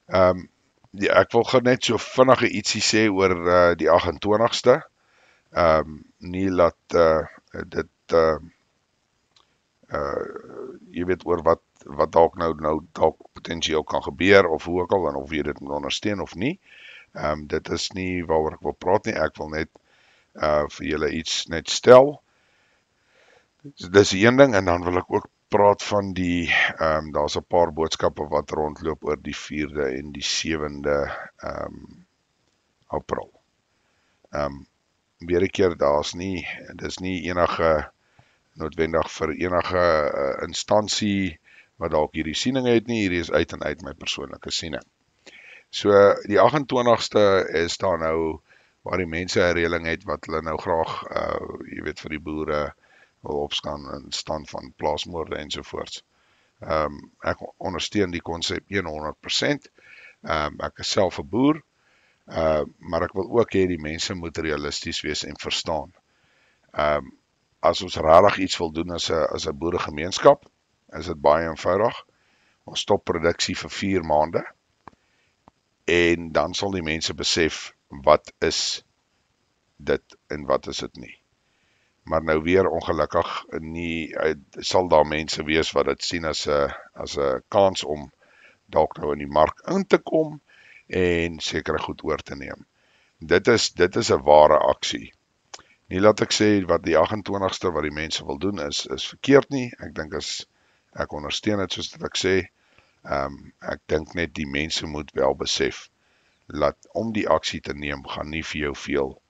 Ja, ek wil gou net so vinnige ietsie sê oor die 28ste. Nie laat dit jy weet oor wat dalk dalk potensieel kan gebeur of hoe ook al en of jy dit moet ondersteun of nie. Dit is nie waaroor ek wil praat nie. Ek wil net vir julle iets net stel. Dis een ding en dan wil ek ook praat van die daar's 'n paar boodskappe wat rondloop oor die 4de en die 7de April. Weer 'n keer dis nie enige noodwendig vir enige instansie wat dalk hierdie siening het nie. Hierdie is uit en uit my persoonlike siening. So die 28ste is daar nou waar die mense 'n reëling het wat hulle nou graag jy weet vir die boere wil opstaan in stand van plaasmoorde ensovoorts. Ek ondersteun die konsep 100%. Ek is self 'n boer, maar ek wil ook hê die mense moet realisties wees en verstaan. As ons regtig iets wil doen as 'n boeregemeenskap, is dit baie eenvoudig. Ons stop produksie vir 4 maande en dan sal die mense besef wat is dit en wat is dit nie. Maar nou weer ongelukkig sal daar mense wees wat dit sien as 'n kans om dalk nou in die mark in te kom en sekere goed oor te neem. Dit is 'n ware aksie. Nie laat ek sê wat die 28ste wat die mense wil doen is verkeerd nie. Ek dink ek ondersteun dit soos dit ek sê. Ek dink net die mense moet wel besef dat om die aksie te neem gaan nie vir jou veel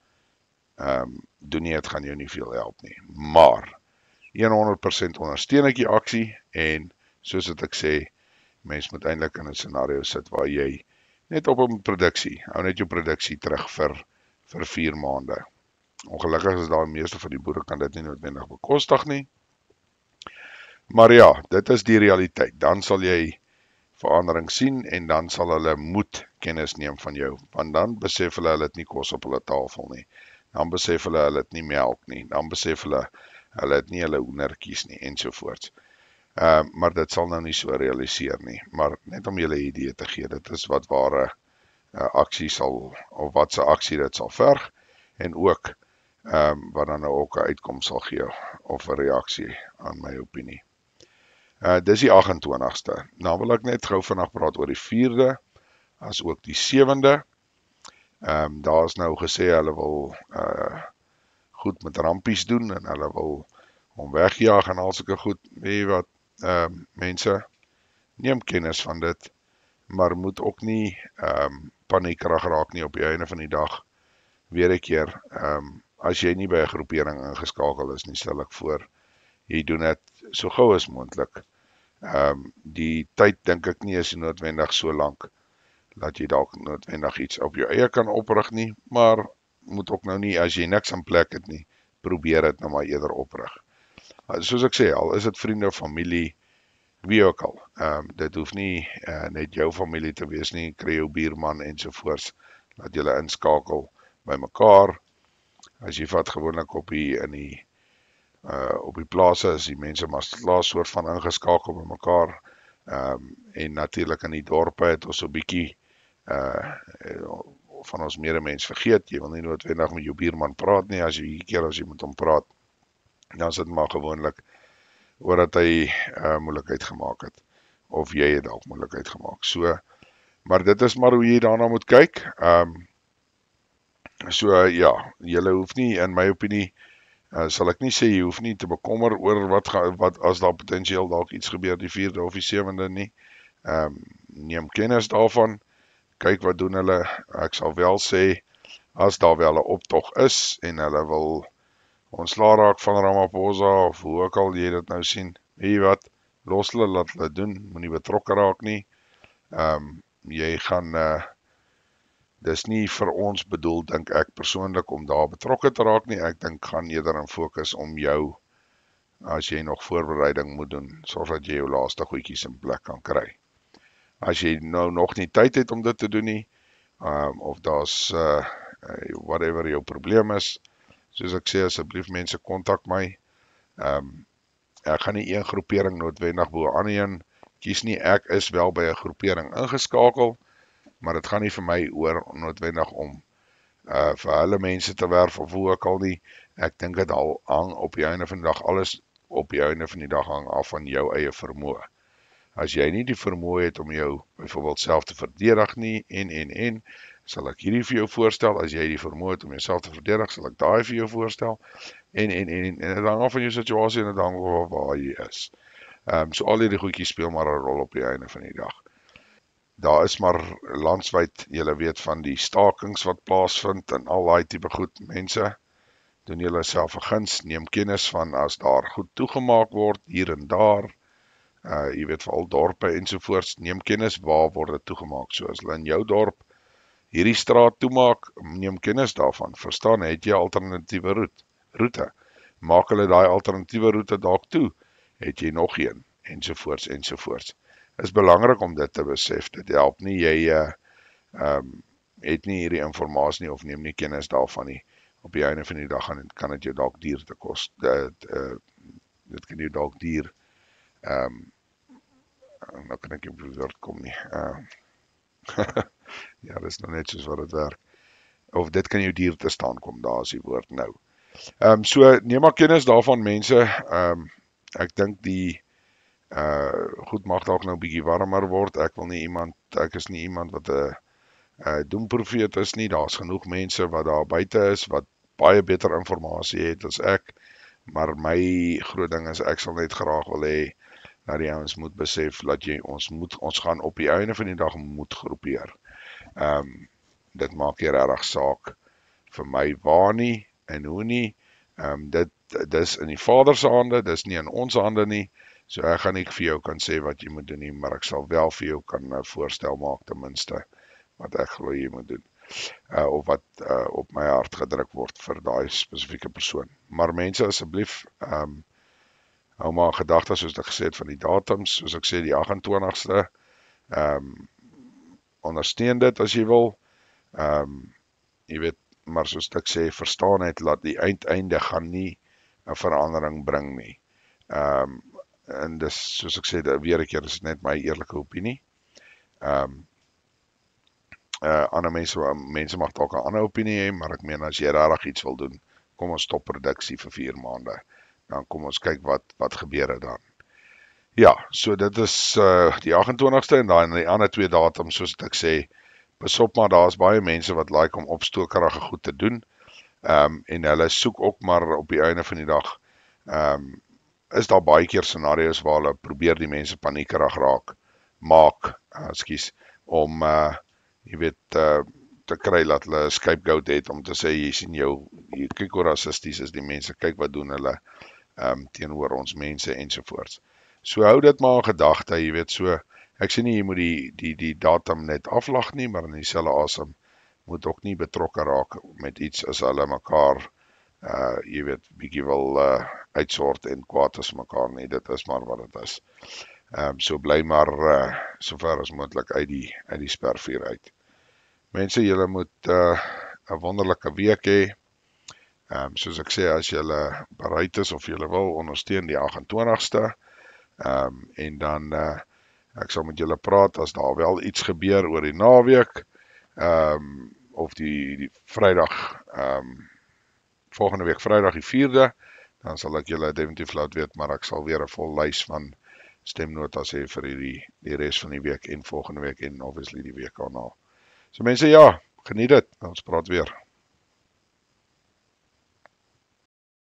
doen nie, het gaan jou nie veel help nie. Maar 100% ondersteun ek die aksie en soos wat ek sê, mens moet eintlik in 'n scenario sit waar jy net op 'n produksie, hou net jou produksie terug vir 4 maande. Ongelukkig is daar meeste van die boere kan dit nie noodwendig bekostig nie. Maar ja, dit is die realiteit. Dan sal jy verandering sien en dan sal hulle moet kennis neem van jou, want dan besef hulle het nie kos op hulle tafel nie. Dan besef hulle het nie melk nie. Dan besef hulle het nie hulle hoendertjies nie ensovoorts. Maar dit sal nou nie so realiseer nie. Maar net om julle 'n idee te gee, dit is wat ware aksie sal of wat se aksie dit sal verg en ook wat dan nou ook 'n uitkoms sal gee of 'n reaksie aan my opinie. Dis die 28ste. Nou wil ek net gou vinnig praat oor die 4de as ook die 7de. Daar is nou gesê hulle wil goed met rampies doen en hulle wil hom wegjaag en al sulke goed. Weet jy wat, mense, neem kennis van dit, maar moet ook nie paniekerig raak nie op die einde van die dag. Weer 'n keer, as jy nie by 'n groepering ingeskakel is nie, stel ek voor, jy doen dit so gou as moontlik. Die tyd dink ek nie is noodwendig so lank dat jy dalk noodwendig iets op jou eie kan oprig nie, maar moet ook nou nie, as jy niks in plek het nie, probeer dit nou maar eerder oprig. Soos ek sê, al is dit vriende, familie, wie ook al. Dit hoef nie net jou familie te wees nie, kry jou buurman ensovoorts, laat julle inskakel by mekaar. As jy vat gewoonlik op die plase is die mense maar soort van ingeskakel by mekaar. En natuurlik in die dorpe het ons so 'n bietjie van ons medemens vergeet. Jy wil nie noodwendig met jou buurman praat nie, as jy met hom praat, dan is dit maar gewoonlik oor dat hy moeilikheid gemaak het, of jy het dalk moeilikheid gemaak. So, maar dit is maar hoe jy daarna moet kyk. Ja, julle hoef nie, in my opinie, sal ek nie sê jy hoef nie te bekommer oor wat as daar potensieel dalk iets gebeur die 4de of die 7de nie. Neem kennis daarvan, kyk wat doen hulle. Ek sal wel sê, as daar wel 'n optog is en hulle wil ontslaa raak van Ramaphosa of hoe ook al jy dit nou sien, weet jy wat, los hulle, laat hulle doen, moenie betrokke raak nie. Jy gaan dis nie vir ons bedoel, dink ek persoonlik, om daar betrokke te raak nie. Ek dink gaan eerder in fokus om jou, as jy nog voorbereiding moet doen, sorg dat jy jou laaste goedjies in plek kan kry. As jy nou nog nie tyd het om dit te doen nie, of daar's whatever jou probleem is, soos ek sê, asseblief mense, kontak my. Ek gaan nie een groepering noodwendig bo aan een kies nie. Ek is wel by 'n groepering ingeskakel, maar dit gaan nie vir my oor noodwendig om vir hulle mense te werf of hoe ook al nie. Ek dink dit al hang op die einde van die dag, alles op die einde van die dag hang af van jou eie vermoë. As jy nie die vermoë het om jou byvoorbeeld self te verdedig nie en sal ek hierdie vir jou voorstel. As jy die vermoë het om jouself te verdedig, sal ek daai vir jou voorstel. En dit hang af van jou situasie en dit hang af waar jy is. So al hierdie goedjies speel maar 'n rol op die einde van die dag. Daar is maar landwyd, julle weet van die stakings wat plaasvind en al daai tipe goed. Mense, doen julle self 'n guns, neem kennis van as daar goed toegemaak word hier en daar. Jy weet veral dorpe ensovoorts, neem kennis waar word dit toegemaak. So as hulle in jou dorp hierdie straat toemaak, neem kennis daarvan. Verstaan, het jy 'n alternatiewe roete. Maak hulle daai alternatiewe roete dalk toe, het jy nog een, ensovoorts. Is belangrik om dit te besef. Dit help nie jy het nie hierdie inligting nie of neem nie kennis daarvan nie. Op die einde van die dag kan dit jou dalk duur te kos. Dit kan jou dalk duur. Nou kan ek nie op die woord kom nie. Ja, dis nou net soos wat dit werk. Of dit kan jou duur te staan kom, daar is die woord nou. So neem maar kennis daarvan mense. Ek dink die goed mag dalk nou 'n bietjie warmer word. Ek is nie iemand wat 'n doemprofeet is nie. Daar's genoeg mense wat daar buite is wat baie beter inligting het as ek. Maar my groot ding is ek sal net graag wil hê dat die ouens moet besef dat ons gaan op die einde van die dag moet groepeer. Dit maak nie regtig saak vir my waar nie en hoe nie. Dis in die Vader se hande, dis nie in ons hande nie. So ek gaan nie vir jou kan sê wat jy moet doen nie, maar ek sal wel vir jou kan 'n voorstel maak ten minste wat ek glo jy moet doen. Of wat op my hart gedruk word vir daai spesifieke persoon. Maar mense asseblief, hou maar gedagte soos ek gesê het van die datums, soos ek sê die 28ste. Ondersteun dit as jy wil. Jy weet, maar soos ek sê, verstaan net dat die uiteinde gaan nie 'n verandering bring nie. En dis soos ek sê, weer 'n keer, dis net my eerlike opinie. Ander mense mag dalk 'n ander opinie hê, maar ek meen as jy regtig iets wil doen, kom ons stop produksie vir 4 maande. Dan kom ons kyk wat gebeur het dan. Ja, so dit is die 28ste en die ander 2 datums soos ek sê, besop maar daar's baie mense wat like om opstokerige goed te doen. En hulle soek ook maar op die einde van die dag is daar baie keer scenario's waar hulle probeer die mense paniekerig maak, om jy weet te kry dat hulle 'n scapegoat het om te sê jy sien kyk hoe rassisties is die mense, kyk wat doen hulle teenoor ons mense ensovoorts. So hou dit maar in gedagte, jy weet, so ek sê nie jy moet die datum net aflag nie, maar in dieselfde asem moet ook nie betrokke raak met iets as hulle mekaar jy weet, bietjie wil uitsort en kwaad is mekaar nie, dit is maar wat dit is. So bly maar sover as moontlik uit die spervuur uit. Mense, julle moet 'n wonderlike week hê. Soos ek sê, as julle bereid is of julle wil ondersteun die 28ste, en dan ek sal met julle praat as daar wel iets gebeur oor die naweek, of die Vrydag, volgende week Vrydag die 4de, dan sal ek julle definitief laat weet, maar ek sal weer 'n vol lys van stemnotas hê vir die res van die week en volgende week en obviously die week daarna. So mense, ja, geniet dit, ons praat weer.